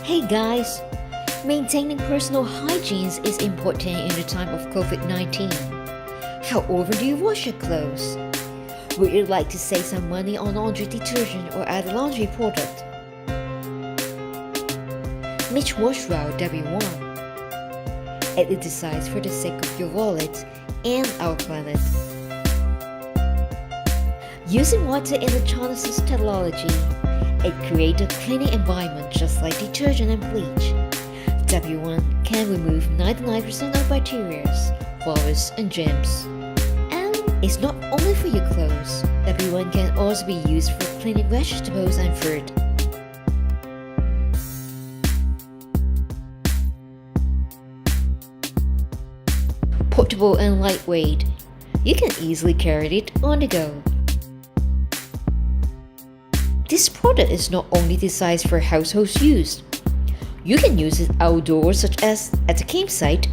Hey guys! Maintaining personal hygiene is important in the time of COVID-19. How often do you wash your clothes? Would you like to save some money on laundry detergent or other laundry product? Meet Washwow W1. It is designed for the sake of your wallet and our planet. Using water electrolysis technology, it creates a cleaning environment just like detergent and bleach. W1 can remove 99% of bacteria, viruses, and germs. And it's not only for your clothes. W1 can also be used for cleaning vegetables and fruit. Portable and lightweight, you can easily carry it on the go. This product is not only designed for household use. You can use it outdoors, such as at a campsite.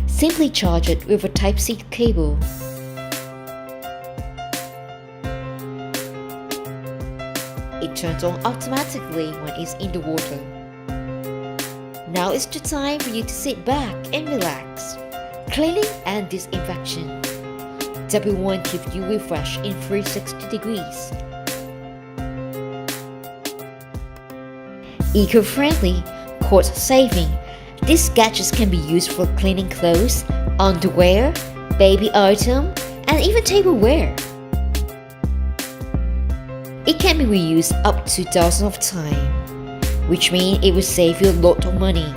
Simply charge it with a Type-C cable. It turns on automatically when it's in the water. Now is the time for you to sit back and relax. Cleaning and disinfection. W1 keeps you refreshed in 360 degrees. Eco-friendly, cost-saving, these gadgets can be used for cleaning clothes, underwear, baby item, and even tableware. It can be reused up to dozens of times, which means it will save you a lot of money.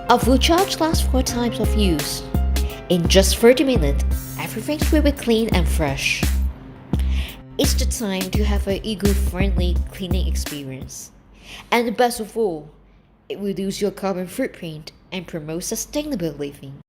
A full charge lasts 4 times of use. In just 30 minutes, everything will be clean and fresh. It's the time to have an eco-friendly cleaning experience. And the best of all, it reduces your carbon footprint and promotes sustainable living.